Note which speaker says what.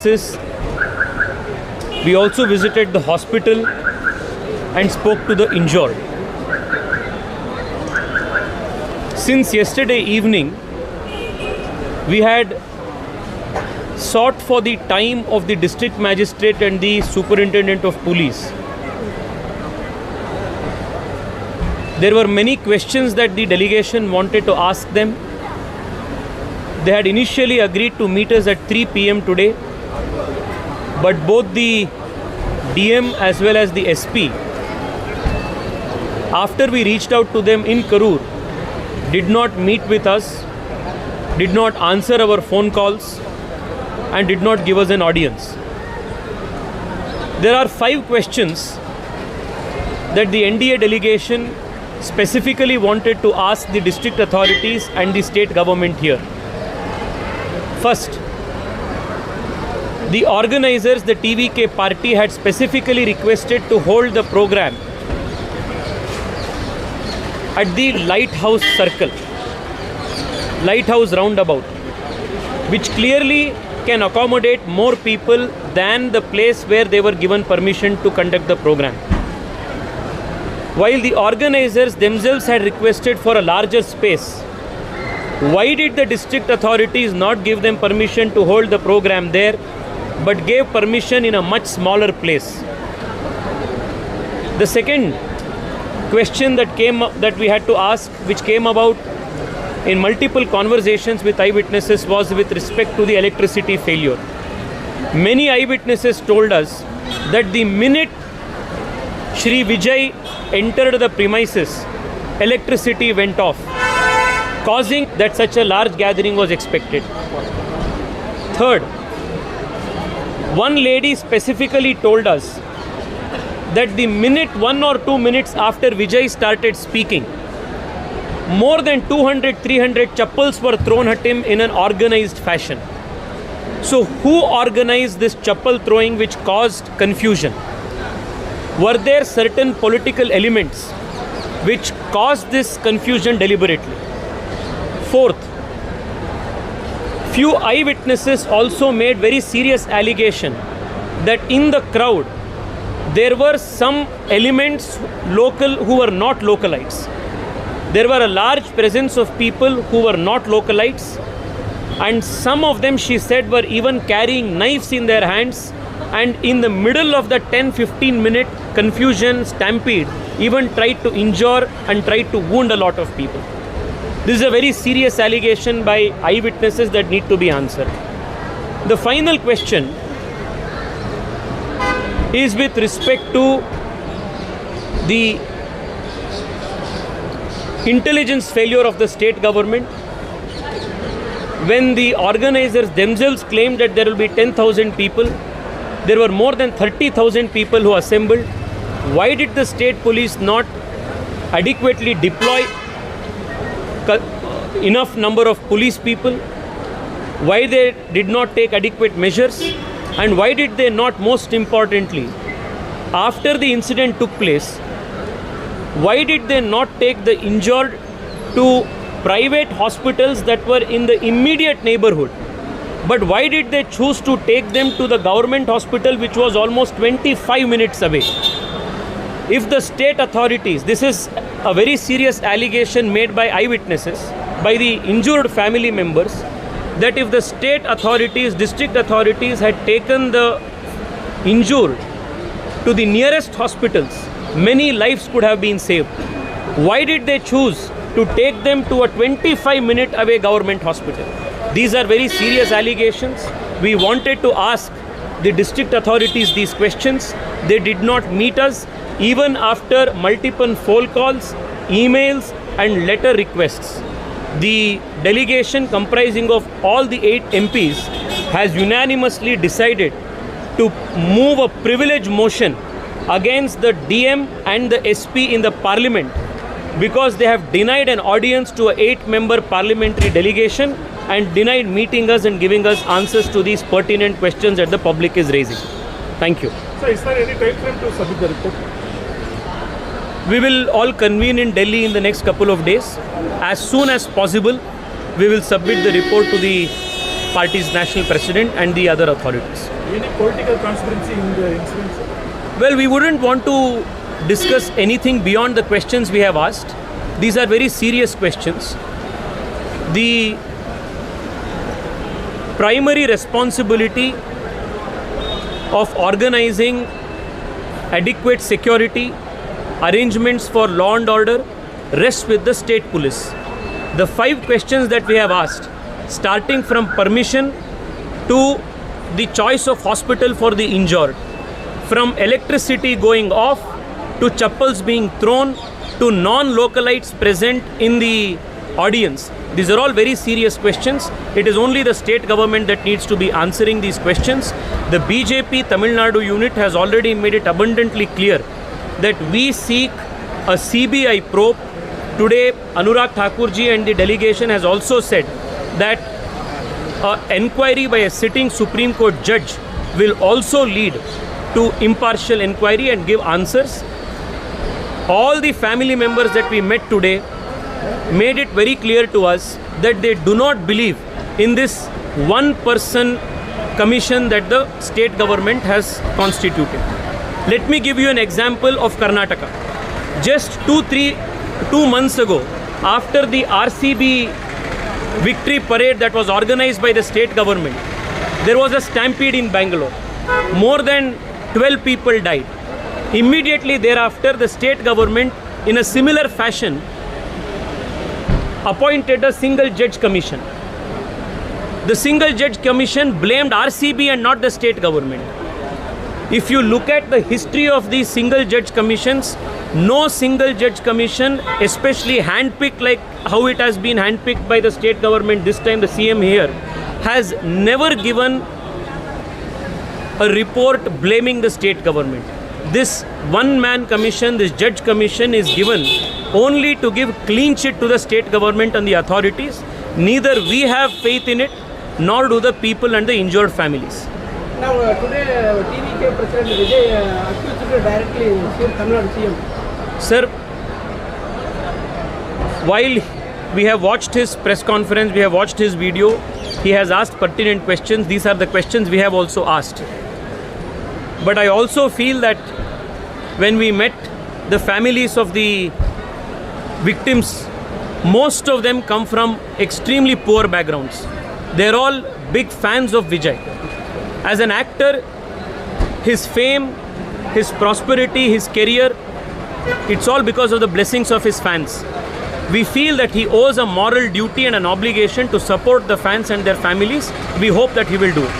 Speaker 1: We also visited the hospital and spoke to the injured. Since yesterday evening, we had sought for the time of the district magistrate and the superintendent of police. There were many questions that the delegation wanted to ask them. They had initially agreed to meet us at 3 p.m. today, but both the DM as well as the SP, after we reached out to them in Karur, did not meet with us, did not answer our phone calls, and did not give us an audience. There are 5 questions that the NDA delegation specifically wanted to ask the district authorities and the state government here. First, the organizers, the TVK party, had specifically requested to hold the program at the Lighthouse Circle, Lighthouse Roundabout, which clearly can accommodate more people than the place where they were given permission to conduct the program. While the organizers themselves had requested for a larger space, why did the district authorities not give them permission to hold the program there, but gave permission in a much smaller place? The second question that we had to ask, which came about in multiple conversations with eyewitnesses, was with respect to the electricity failure. Many eyewitnesses told us that the minute Shri Vijay entered the premises, electricity went off, causing that such a large gathering was expected. Third, one lady specifically told us that the minute 1 or 2 minutes after Vijay started speaking, more than 200-300 chappals were thrown at him in an organized fashion. So who organized this chappal throwing which caused confusion? Were there certain political elements which caused this confusion deliberately? Fourth, few eyewitnesses also made very serious allegation that in the crowd there were some elements local who were not localites. There were a large presence of people who were not localites, and some of them, she said, were even carrying knives in their hands, and in the middle of the 10-15 minute confusion stampede even tried to injure and tried to wound a lot of people. This is a very serious allegation by eyewitnesses that need to be answered. The final question is with respect to the intelligence failure of the state government. When the organizers themselves claimed that there will be 10,000 people, there were more than 30,000 people who assembled. Why did the state police not adequately deploy enough number of police people? Why they did not take adequate measures? And why did they not, most importantly, after the incident took place, why did they not take the injured to private hospitals that were in the immediate neighborhood? But why did they choose to take them to the government hospital, which was almost 25 minutes away? If the state authorities, this is a very serious allegation made by eyewitnesses, by the injured family members, that if the state authorities, district authorities had taken the injured to the nearest hospitals, many lives could have been saved. Why did they choose to take them to a 25-minute away government hospital? These are very serious allegations. We wanted to ask the district authorities these questions. They did not meet us, even after multiple phone calls, emails, and letter requests. The delegation, comprising of all the 8 MPs, has unanimously decided to move a privilege motion against the DM and the SP in the parliament, because they have denied an audience to an 8-member parliamentary delegation and denied meeting us and giving us answers to these pertinent questions that the public is raising. Thank you.
Speaker 2: So is there any time frame to submit the report?
Speaker 1: We will all convene in Delhi in the next couple of days. As soon as possible, we will submit the report to the party's national president and the other authorities.
Speaker 2: Any political conspiracy in the incident, sir?
Speaker 1: Well, we wouldn't want to discuss anything beyond the questions we have asked. These are very serious questions. The primary responsibility of organizing adequate security arrangements for law and order rests with the state police. The 5 questions that we have asked, starting from permission to the choice of hospital for the injured, from electricity going off to chappals being thrown to non-localites present in the audience. These are all very serious questions. It is only the state government that needs to be answering these questions. The BJP Tamil Nadu unit has already made it abundantly clear that we seek a CBI probe. Today, Anurag Thakurji and the delegation has also said that an inquiry by a sitting Supreme Court judge will also lead to impartial inquiry and give answers. All the family members that we met today made it very clear to us that they do not believe in this one-person commission that the state government has constituted. Let me give you an example of Karnataka. Just 2 months ago, after the RCB victory parade that was organized by the state government, there was a stampede in Bangalore. More than 12 people died. Immediately thereafter, the state government, in a similar fashion, appointed a single judge commission. The single judge commission blamed RCB and not the state government. If you look at the history of these single judge commissions, no single judge commission, especially handpicked like how it has been handpicked by the state government, this time the CM here, has never given a report blaming the state government. This one-man commission, this judge commission is given only to give clean sheet to the state government and the authorities. Neither we have faith in it, nor do the people and the injured families.
Speaker 3: Now, today, TVK President Vijay accused directly Tamil Nadu CM.
Speaker 1: Sir, while we have watched his press conference, we have watched his video, he has asked pertinent questions. These are the questions we have also asked. But I also feel that when we met the families of the victims, most of them come from extremely poor backgrounds. They're all big fans of Vijay. As an actor, his fame, his prosperity, his career, it's all because of the blessings of his fans. We feel that he owes a moral duty and an obligation to support the fans and their families. We hope that he will do it.